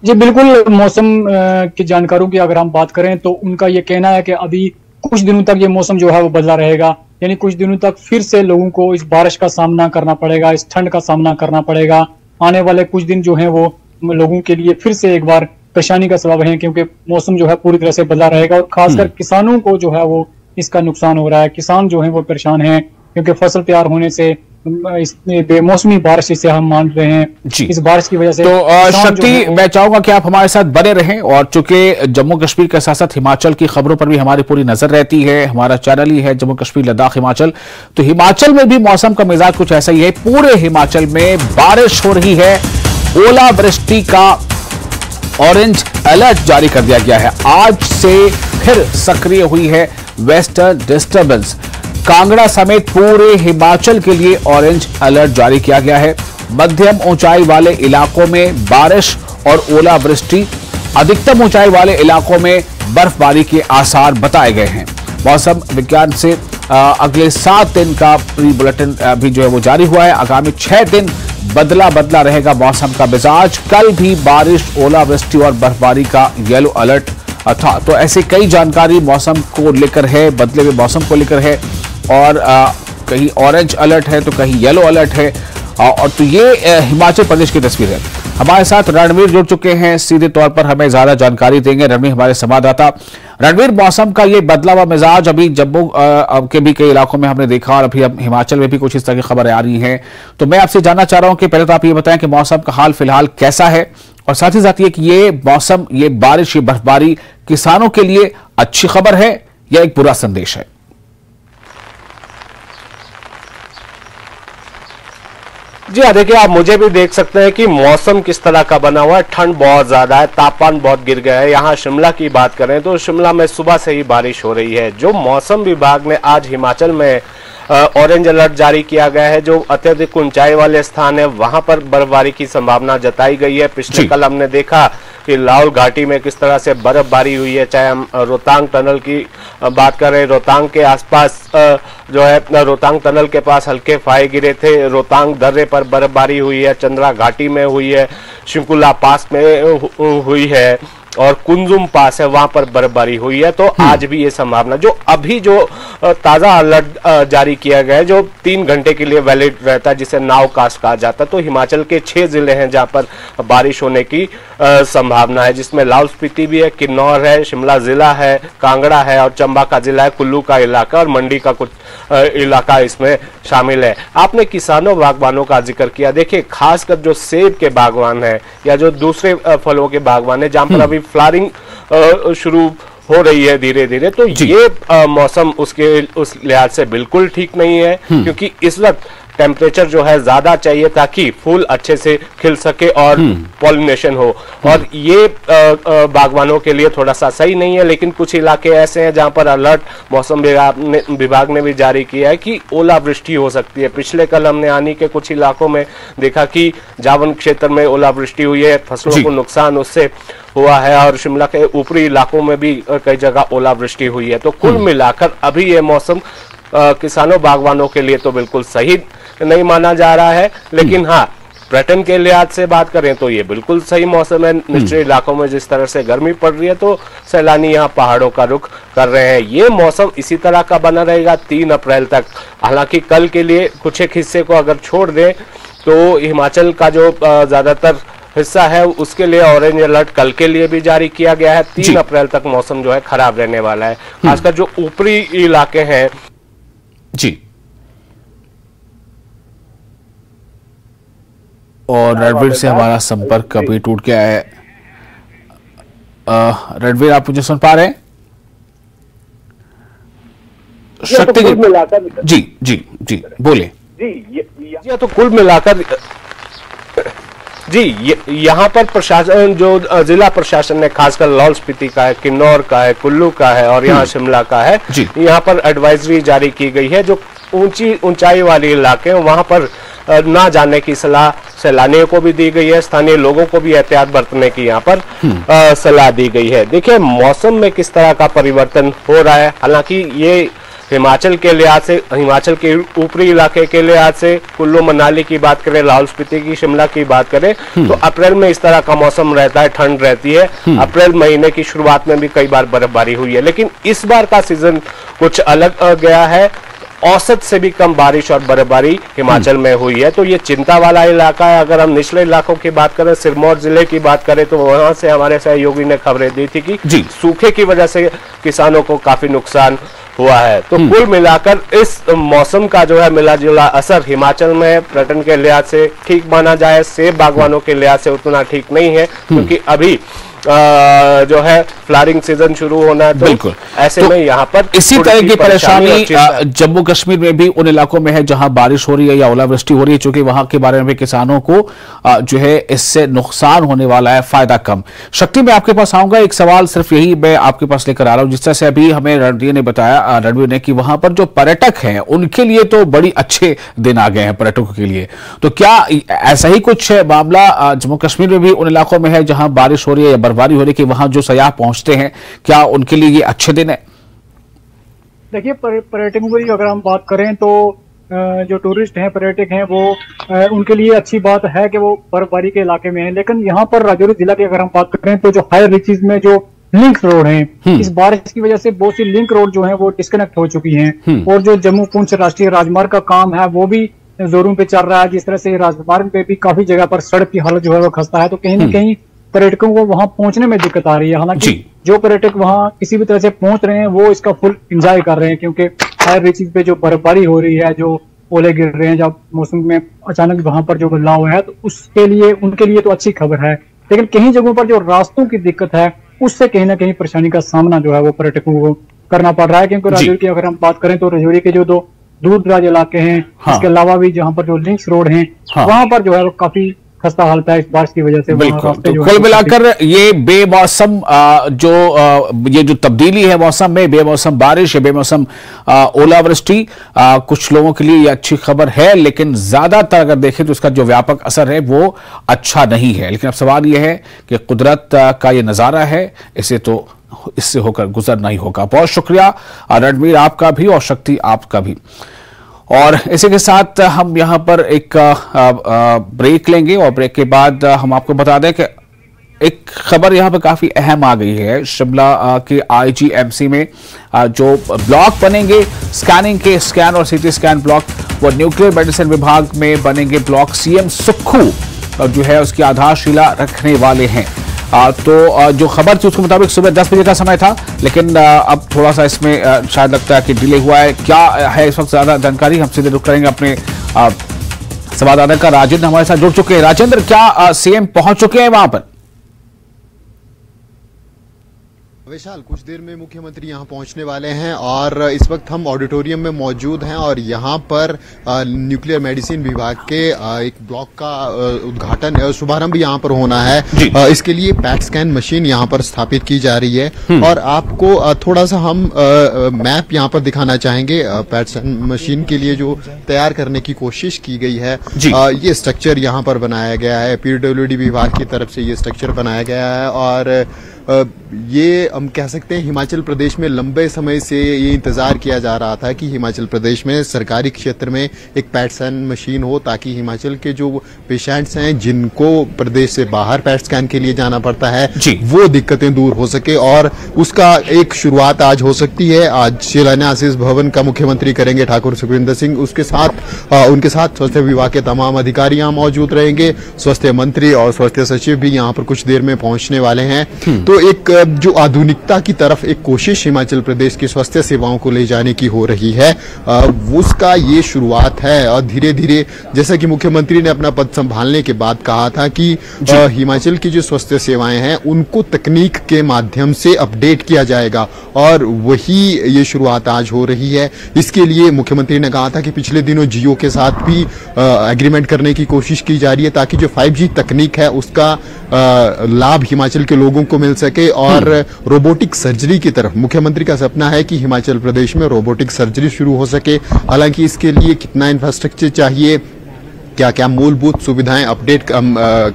जी बिल्कुल, मौसम की जानकारों की अगर हम बात करें तो उनका ये कहना है कि अभी कुछ दिनों तक ये मौसम जो है वो बदला रहेगा, यानी कुछ दिनों तक फिर से लोगों को इस बारिश का सामना करना पड़ेगा, इस ठंड का सामना करना पड़ेगा। आने वाले कुछ दिन जो है वो लोगों के लिए फिर से एक बार परेशानी का सबब है, क्योंकि मौसम जो है पूरी तरह से बदला रहेगा और खासकर किसानों को जो है वो इसका नुकसान हो रहा है। किसान जो है वो परेशान है, क्योंकि फसल तैयार होने से बेमौसमी बारिश इसे हम मान रहे हैं, इस बारिश की वजह से। तो शक्ति, मैं चाहूंगा कि आप हमारे साथ बने रहें, और चूंकि जम्मू कश्मीर के साथ साथ हिमाचल की खबरों पर भी हमारी पूरी नजर रहती है, हमारा चैनल ही है जम्मू कश्मीर लद्दाख हिमाचल, तो हिमाचल में भी मौसम का मिजाज कुछ ऐसा ही है। पूरे हिमाचल में बारिश हो रही है, ओलावृष्टि का ऑरेंज अलर्ट जारी कर दिया गया है। आज से फिर सक्रिय हुई है वेस्टर्न डिस्टर्बेंस। कांगड़ा समेत पूरे हिमाचल के लिए ऑरेंज अलर्ट जारी किया गया है। मध्यम ऊंचाई वाले इलाकों में बारिश और ओलावृष्टि, अधिकतम ऊंचाई वाले इलाकों में बर्फबारी के आसार बताए गए हैं। मौसम विज्ञान से अगले 7 दिन का प्री बुलेटिन भी जो है वो जारी हुआ है। आगामी 6 दिन बदला बदला रहेगा मौसम का मिजाज। कल भी बारिश, ओलावृष्टि और बर्फबारी का येलो अलर्ट था। तो ऐसी कई जानकारी मौसम को लेकर है, बदले हुए मौसम को लेकर है, और कहीं ऑरेंज अलर्ट है तो कहीं येलो अलर्ट है। और तो ये हिमाचल प्रदेश की तस्वीर है। हमारे साथ रणवीर जुड़ चुके हैं, सीधे तौर पर हमें ज्यादा जानकारी देंगे। रणवीर हमारे संवाददाता। रणवीर, मौसम का ये बदला हुआ मिजाज अभी जम्मू के भी कई इलाकों में हमने देखा और अभी हिमाचल में भी कुछ इस तरह की खबरें आ रही हैं, तो मैं आपसे जानना चाह रहा हूं कि पहले तो आप ये बताएं कि मौसम का हाल फिलहाल कैसा है, और साथ ही साथ ये कि ये मौसम, ये बारिश, ये बर्फबारी किसानों के लिए अच्छी खबर है या एक बुरा संदेश है? जी हाँ, देखिए, आप मुझे भी देख सकते हैं कि मौसम किस तरह का बना हुआ है। ठंड बहुत ज्यादा है, तापमान बहुत गिर गया है। यहाँ शिमला की बात करें तो शिमला में सुबह से ही बारिश हो रही है। जो मौसम विभाग ने आज हिमाचल में ऑरेंज अलर्ट जारी किया गया है, जो अत्यधिक ऊंचाई वाले स्थान है वहां पर बर्फबारी की संभावना जताई गई है। पिछले कल हमने देखा कि लाहौल घाटी में किस तरह से बर्फबारी हुई है, चाहे हम रोहतांग टनल की बात करें रोहतांग के आसपास जो है रोहतांग टनल के पास हल्के फाहे गिरे थे, रोहतांग दर्रे पर बर्फबारी हुई है, चंद्रा घाटी में हुई है, शिंकुला पास में हुई है और कुंजुम पास है, वहां पर बर्फबारी हुई है। तो आज भी ये संभावना जो अभी जो ताजा अलर्ट जारी किया गया है जो 3 घंटे के लिए वैलिड रहता है जिसे नाव कास्ट कहा जाता है, तो हिमाचल के 6 जिले हैं जहां पर बारिश होने की संभावना है, जिसमें लाहौल स्पीति भी है, किन्नौर है, शिमला जिला है, कांगड़ा है और चंबा का जिला है, कुल्लू का इलाका और मंडी का कुछ इलाका इसमें शामिल है। आपने किसानों बागवानों का जिक्र किया, देखिए खासकर जो सेब के बागवान है या जो दूसरे फलों के बागवान है जहां पर अभी फ्लावरिंग शुरू हो रही है धीरे धीरे, तो ये मौसम उस लिहाज से बिल्कुल ठीक नहीं है, क्योंकि इस वक्त टेम्परेचर जो है ज्यादा चाहिए ताकि फूल अच्छे से खिल सके और पॉलिनेशन हो, और ये बागवानों के लिए थोड़ा सा सही नहीं है। लेकिन कुछ इलाके ऐसे हैं जहां पर अलर्ट मौसम विभाग ने भी जारी किया है कि ओलावृष्टि हो सकती है। पिछले कल हमने आनी के कुछ इलाकों में देखा कि जावन क्षेत्र में ओलावृष्टि हुई है, फसलों को नुकसान उससे हुआ है और शिमला के ऊपरी इलाकों में भी कई जगह ओलावृष्टि हुई है। तो कुल मिलाकर अभी ये मौसम किसानों बागवानों के लिए तो बिल्कुल सही नहीं माना जा रहा है, लेकिन हाँ पर्यटन के लिहाज से बात करें तो ये बिल्कुल सही मौसम है। निचले इलाकों में जिस तरह से गर्मी पड़ रही है तो सैलानी यहाँ पहाड़ों का रुख कर रहे हैं। ये मौसम इसी तरह का बना रहेगा 3 अप्रैल तक। हालांकि कल के लिए कुछ एक हिस्से को अगर छोड़ दें तो हिमाचल का जो ज्यादातर हिस्सा है उसके लिए ऑरेंज अलर्ट कल के लिए भी जारी किया गया है। 3 अप्रैल तक मौसम जो है खराब रहने वाला है, खासकर जो ऊपरी इलाके हैं। जी, और रणवीर से हमारा संपर्क अभी टूट गया है। रणवीर, आप मुझे सुन पा रहे हैं? शक्ति जी जी जी बोले जी। तो कुल मिलाकर जी यहाँ पर प्रशासन जो जिला प्रशासन ने खासकर लाहौल स्पीति का है, किन्नौर का है, कुल्लू का है और यहाँ शिमला का है, यहाँ पर एडवाइजरी जारी की गई है। जो ऊंचाई वाले इलाके हैं वहां पर ना जाने की सलाह सैलानियों को भी दी गई है, स्थानीय लोगों को भी एहतियात बरतने की यहाँ पर सलाह दी गई है। देखिए मौसम में किस तरह का परिवर्तन हो रहा है। हालांकि ये हिमाचल के लिहाज से, हिमाचल के ऊपरी इलाके के लिहाज से कुल्लू मनाली की बात करें, लाहौल स्पीति की, शिमला की बात करें तो अप्रैल में इस तरह का मौसम रहता है, ठंड रहती है। अप्रैल महीने की शुरुआत में भी कई बार बर्फबारी हुई है, लेकिन इस बार का सीजन कुछ अलग गया है। औसत से भी कम बारिश और बर्फबारी हिमाचल में हुई है, तो ये चिंता वाला इलाका है। अगर हम निचले इलाकों की बात करें, सिरमौर जिले की बात करें तो वहां से हमारे सहयोगी ने खबरें दी थी कि सूखे की वजह से किसानों को काफी नुकसान हुआ है। तो कुल मिलाकर इस मौसम का जो है मिला जुला असर हिमाचल में पर्यटन के लिहाज से ठीक माना जाए, सेब बागवानों के लिहाज से उतना ठीक नहीं है, क्योंकि अभी जो है फ्लावरिंग सीजन शुरू होना है। तो बिल्कुल ऐसे में यहाँ पर इसी तरह की परेशानी जम्मू कश्मीर में भी उन इलाकों में है जहां बारिश हो रही है या ओलावृष्टि हो रही है, क्योंकि वहां के बारे में किसानों को जो है इससे नुकसान होने वाला है, फायदा कम। शक्ति, मैं आपके पास आऊंगा, एक सवाल सिर्फ यही मैं आपके पास लेकर आ रहा हूं। जिस तरह से अभी हमें रणवीर ने बताया, रणवीर ने, कि वहां पर जो पर्यटक हैं उनके लिए तो बड़ी अच्छे दिन आ गए हैं पर्यटकों के लिए, तो क्या ऐसा ही कुछ मामला जम्मू कश्मीर में भी उन इलाकों में है जहां बारिश हो रही है या बर्फबारी हो रही है कि वहां जो सयाह पहुंचते हैं, क्या उनके लिए ये अच्छे दिन है? देखिए पर्यटकों की अगर हम बात करें तो जो टूरिस्ट हैं, पर्यटक हैं, वो उनके लिए अच्छी बात है कि वो बर्फबारी के इलाके में है। लेकिन यहाँ पर राजौरी जिला की अगर हम बात करें तो जो हायर रीचेज में जो लिंक रोड हैं, इस बारिश की वजह से बहुत सी लिंक रोड जो है वो डिस्कनेक्ट हो चुकी हैं, और जो जम्मू पुंछ राष्ट्रीय राजमार्ग का काम है वो भी जोरों पे चल रहा है। जिस तरह से राजमार्ग पे भी काफी जगह पर सड़क की हालत जो है वो खस्ता है, तो कहीं ना कहीं पर्यटकों को वहां पहुंचने में दिक्कत आ रही है। हालांकि जो पर्यटक वहां किसी भी तरह से पहुंच रहे हैं वो इसका फुल एंजॉय कर रहे हैं, क्योंकि हायर रीचेज पे जो बर्फबारी हो रही है, जो ओले गिर रहे हैं, जब मौसम में अचानक वहां पर जो बदलाव है, तो उसके लिए उनके लिए तो अच्छी खबर है। लेकिन कहीं जगहों पर जो रास्तों की दिक्कत है उससे कहीं ना कहीं परेशानी का सामना जो है वो पर्यटकों को करना पड़ रहा है। क्योंकि राजौरी की अगर हम बात करें तो राजौरी के जो 2 दूर दराज इलाके हैं, इसके अलावा भी जहाँ पर जो लिंक्स रोड हैं वहां पर जो है वो काफी खस्ता हालत है इस बारिश की वजह से। बिल्कुल, तो कुल मिलाकर ये बेमौसम ये जो तब्दीली है मौसम में, बेमौसम बारिश या बेमौसम ओलावृष्टि, कुछ लोगों के लिए ये अच्छी खबर है, लेकिन ज्यादातर अगर देखें तो इसका जो व्यापक असर है वो अच्छा नहीं है। लेकिन अब सवाल ये है कि कुदरत का ये नजारा है, इसे तो इससे होकर गुजर नहीं होगा। बहुत शुक्रिया रणवीर आपका भी और शक्ति आपका भी। और इसी के साथ हम यहां पर एक ब्रेक लेंगे और ब्रेक के बाद हम आपको बता दें कि एक खबर यहां पर काफी अहम आ गई है। शिमला के आईजीएमसी में जो ब्लॉक बनेंगे स्कैनिंग के, स्कैन और सीटी स्कैन ब्लॉक, वो न्यूक्लियर मेडिसिन विभाग में बनेंगे ब्लॉक। सीएम सुक्खू जो है उसकी आधारशिला रखने वाले हैं। तो जो खबर थी उसके मुताबिक सुबह 10 बजे का समय था, लेकिन अब थोड़ा सा इसमें शायद लगता है कि डिले हुआ है। क्या है इस वक्त ज्यादा जानकारी हम सीधे रुक करेंगे अपने संवाददाता का राजेंद्र हमारे साथ जुड़ चुके हैं। राजेंद्र, क्या सीएम पहुंच चुके हैं वहां पर? विशाल, कुछ देर में मुख्यमंत्री यहां पहुंचने वाले हैं और इस वक्त हम ऑडिटोरियम में मौजूद हैं और यहां पर न्यूक्लियर मेडिसिन विभाग के एक ब्लॉक का उद्घाटन, शुभारंभ यहां पर होना है। इसके लिए पैट स्कैन मशीन यहां पर स्थापित की जा रही है और आपको थोड़ा सा हम मैप यहां पर दिखाना चाहेंगे। पैट स्कैन मशीन के लिए जो तैयार करने की कोशिश की गई है, ये स्ट्रक्चर यहां पर बनाया गया है। पीडब्ल्यूडी विभाग की तरफ से ये स्ट्रक्चर बनाया गया है और ये हम कह सकते हैं हिमाचल प्रदेश में लंबे समय से ये इंतजार किया जा रहा था कि हिमाचल प्रदेश में सरकारी क्षेत्र में एक पैट स्कैन मशीन हो, ताकि हिमाचल के जो पेशेंट्स हैं जिनको प्रदेश से बाहर पैट स्कैन के लिए जाना पड़ता है, वो दिक्कतें दूर हो सके और उसका एक शुरुआत आज हो सकती है। आज शिलान्यास इस भवन का मुख्यमंत्री करेंगे ठाकुर सुखविंदर सिंह। उनके साथ स्वास्थ्य विभाग के तमाम अधिकारी यहाँ मौजूद रहेंगे। स्वास्थ्य मंत्री और स्वास्थ्य सचिव भी यहाँ पर कुछ देर में पहुंचने वाले हैं। तो एक जो आधुनिकता की तरफ एक कोशिश हिमाचल प्रदेश की स्वास्थ्य सेवाओं को ले जाने की हो रही है, उसका ये शुरुआत है। और धीरे धीरे, जैसा कि मुख्यमंत्री ने अपना पद संभालने के बाद कहा था कि हिमाचल की जो स्वास्थ्य सेवाएं हैं उनको तकनीक के माध्यम से अपडेट किया जाएगा और वही ये शुरुआत आज हो रही है। इसके लिए मुख्यमंत्री ने कहा था कि पिछले दिनों जियो के साथ भी एग्रीमेंट करने की कोशिश की जा रही है, ताकि जो 5G तकनीक है उसका लाभ हिमाचल के लोगों को मिल सके। और रोबोटिक सर्जरी की तरफ मुख्यमंत्री का सपना है कि हिमाचल प्रदेश में रोबोटिक सर्जरी शुरू हो सके। हालांकि इसके लिए कितना इंफ्रास्ट्रक्चर चाहिए, क्या क्या मूलभूत सुविधाएं अपडेट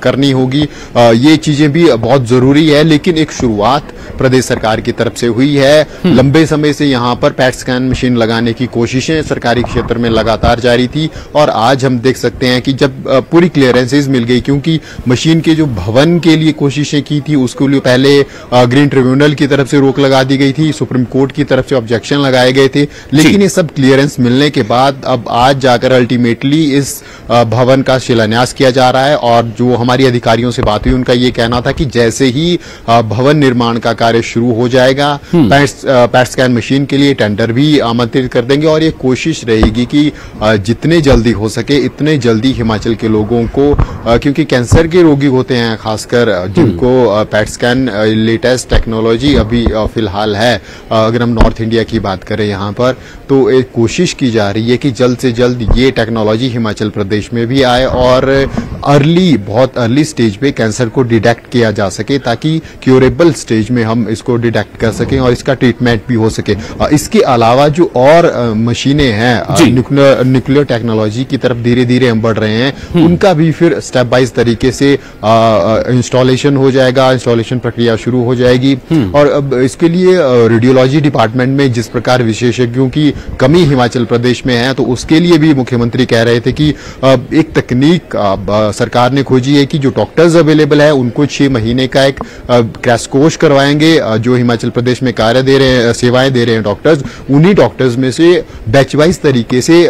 करनी होगी, ये चीजें भी बहुत जरूरी है। लेकिन एक शुरुआत प्रदेश सरकार की तरफ से हुई है। लंबे समय से यहाँ पर पैट स्कैन मशीन लगाने की कोशिशें सरकारी क्षेत्र में लगातार जारी थी और आज हम देख सकते हैं कि जब पूरी क्लियरेंसेज मिल गई, क्योंकि मशीन के जो भवन के लिए कोशिशें की थी उसके लिए पहले ग्रीन ट्रिब्यूनल की तरफ से रोक लगा दी गई थी, सुप्रीम कोर्ट की तरफ से ऑब्जेक्शन लगाए गए थे। लेकिन ये सब क्लियरेंस मिलने के बाद अब आज जाकर अल्टीमेटली इस भवन का शिलान्यास किया जा रहा है। और जो हमारी अधिकारियों से बात हुई उनका ये कहना था कि जैसे ही भवन निर्माण का कार्य शुरू हो जाएगा, पैट स्कैन मशीन के लिए टेंडर भी आमंत्रित कर देंगे और ये कोशिश रहेगी कि जितने जल्दी हो सके इतने जल्दी हिमाचल के लोगों को, क्योंकि कैंसर के रोगी होते हैं खासकर, जिनको पैट स्कैन लेटेस्ट टेक्नोलॉजी अभी फिलहाल है। अगर हम नॉर्थ इंडिया की बात करें यहाँ पर, तो एक कोशिश की जा रही है कि जल्द से जल्द ये टेक्नोलॉजी हिमाचल प्रदेश में भी आए और बहुत अर्ली स्टेज पे कैंसर को डिटेक्ट किया जा सके, ताकि क्यूरेबल स्टेज में हम इसको डिटेक्ट कर सकें और इसका ट्रीटमेंट भी हो सके। इसके अलावा जो और मशीनें हैं न्यूक्लियर टेक्नोलॉजी की तरफ धीरे धीरे हम बढ़ रहे हैं, उनका भी फिर स्टेप बाइज तरीके से इंस्टॉलेशन हो जाएगा, इंस्टॉलेशन प्रक्रिया शुरू हो जाएगी। और अब इसके लिए रेडियोलॉजी डिपार्टमेंट में जिस प्रकार विशेषज्ञों की कमी हिमाचल प्रदेश में है, तो उसके लिए भी मुख्यमंत्री कह रहे थे कि एक तकनीक सरकार ने खोजी है कि जो डॉक्टर्स अवेलेबल है उनको 6 महीने का एक क्रैश कोर्स करवाएंगे। जो हिमाचल प्रदेश में कार्य दे रहे हैं, सेवाएं दे रहे हैं डॉक्टर्स, उन्हीं डॉक्टर्स में से बैच वाइज तरीके से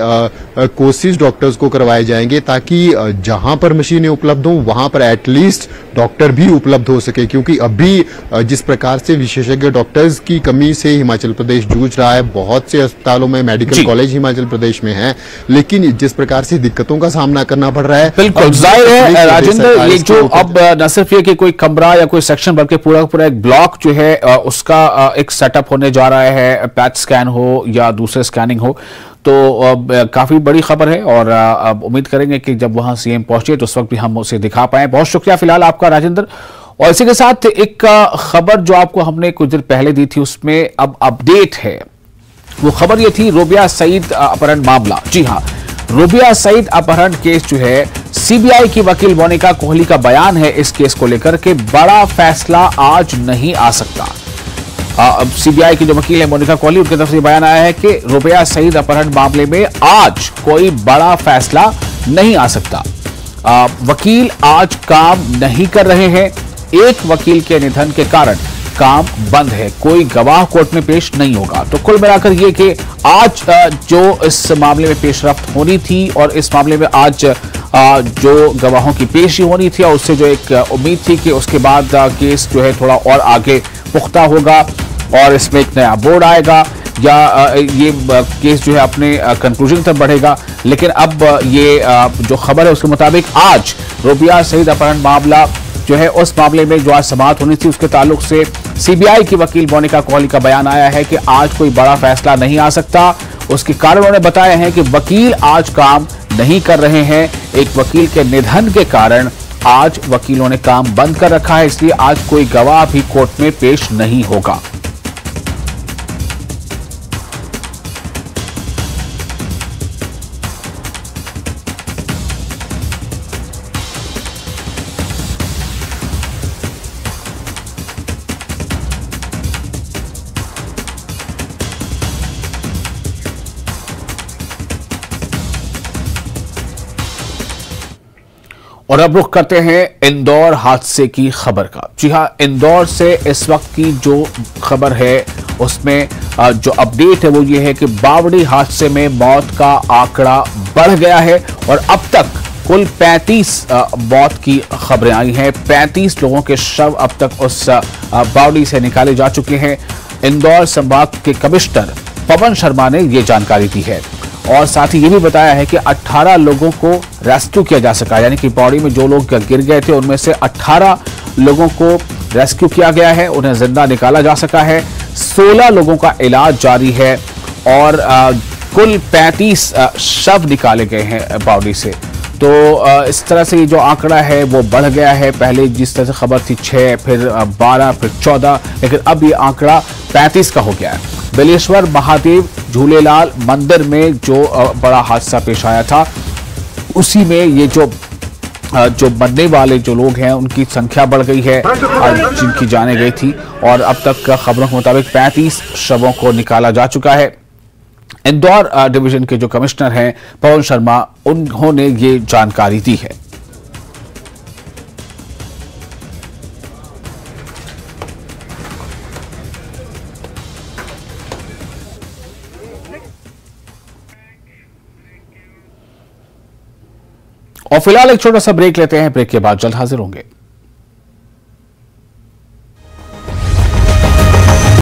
कोर्सेज डॉक्टर्स को करवाए जाएंगे, ताकि जहां पर मशीनें उपलब्ध हों वहां पर एटलीस्ट डॉक्टर भी उपलब्ध हो सके। क्योंकि अभी जिस प्रकार से विशेषज्ञ डॉक्टर्स की कमी से हिमाचल प्रदेश जूझ रहा है, बहुत से अस्पतालों में मेडिकल कॉलेज हिमाचल प्रदेश में है, लेकिन जिस प्रकार से दिक्कतों का सामना करना पड़ रहा है, बिल्कुल जाहिर है राजेंद्र, ये जो अब न सिर्फ ये कि कोई कमरा या कोई सेक्शन बल्कि पूरा पूरा एक ब्लॉक जो है उसका एक सेटअप होने जा रहा है, पैट स्कैन हो या दूसरे स्कैनिंग हो, तो काफी बड़ी खबर है और अब उम्मीद करेंगे कि जब वहां सीएम पहुंचे तो उस वक्त भी हम उसे दिखा पाए। बहुत शुक्रिया फिलहाल आपका राजेंद्र। और इसी के साथ एक खबर जो आपको हमने कुछ देर पहले दी थी उसमें अब अपडेट है। वो खबर ये थी रूबिया सईद अपहरण मामला। जी हां, रूबिया सईद अपहरण केस जो है, सीबीआई की वकील मोनिका कोहली का बयान है इस केस को लेकर के बड़ा फैसला आज नहीं आ सकता। सीबीआई की जो वकील है मोनिका कोहली, उनकी तरफ से बयान आया है कि रुबिया सईद अपहरण मामले में आज कोई बड़ा फैसला नहीं आ सकता। वकील आज काम नहीं कर रहे हैं। एक वकील के निधन के कारण काम बंद है, कोई गवाह कोर्ट में पेश नहीं होगा। तो कुल मिलाकर ये कि आज जो इस मामले में पेशरफ्त होनी थी और इस मामले में आज जो गवाहों की पेशी होनी थी और उससे जो एक उम्मीद थी कि उसके बाद केस जो है थोड़ा और आगे पुख्ता होगा और इसमें एक नया बोर्ड आएगा या ये केस जो है अपने कंक्लूजन तक बढ़ेगा। लेकिन अब ये जो खबर है उसके मुताबिक आज रुबिया सईद अपहरण मामला जो है उस मामले में जो आज समाअत होनी थी उसके ताल्लुक से सीबीआई की वकील मोनिका कोहली का बयान आया है कि आज कोई बड़ा फैसला नहीं आ सकता। उसके कारण उन्होंने बताया है कि वकील आज काम नहीं कर रहे हैं। एक वकील के निधन के कारण आज वकीलों ने काम बंद कर रखा है, इसलिए आज कोई गवाह भी कोर्ट में पेश नहीं होगा। और अब रुख करते हैं इंदौर हादसे की खबर का। जी हां, इंदौर से इस वक्त की जो खबर है उसमें जो अपडेट है वो ये है कि बावड़ी हादसे में मौत का आंकड़ा बढ़ गया है और अब तक कुल 35 मौत की खबरें आई हैं। 35 लोगों के शव अब तक उस बावड़ी से निकाले जा चुके हैं। इंदौर संभाग के कमिश्नर पवन शर्मा ने ये जानकारी दी है और साथ ही ये भी बताया है कि 18 लोगों को रेस्क्यू किया जा सका, यानी कि पौड़ी में जो लोग गिर गए थे उनमें से 18 लोगों को रेस्क्यू किया गया है, उन्हें जिंदा निकाला जा सका है। 16 लोगों का इलाज जारी है और कुल 35 शव निकाले गए हैं पौड़ी से। तो इस तरह से ये जो आंकड़ा है वो बढ़ गया है। पहले जिस तरह से खबर थी 6, फिर 12, फिर 14, लेकिन अब ये आंकड़ा 35 का हो गया है। बेलेश्वर महादेव झूलेलाल मंदिर में जो बड़ा हादसा पेश आया था उसी में ये जो मरने वाले जो लोग हैं उनकी संख्या बढ़ गई है जिनकी जाने गई थी और अब तक खबरों के मुताबिक 35 शवों को निकाला जा चुका है। इंदौर डिवीजन के जो कमिश्नर हैं पवन शर्मा, उन्होंने ये जानकारी दी है। और फिलहाल एक छोटा सा ब्रेक लेते हैं, ब्रेक के बाद जल्द हाजिर होंगे।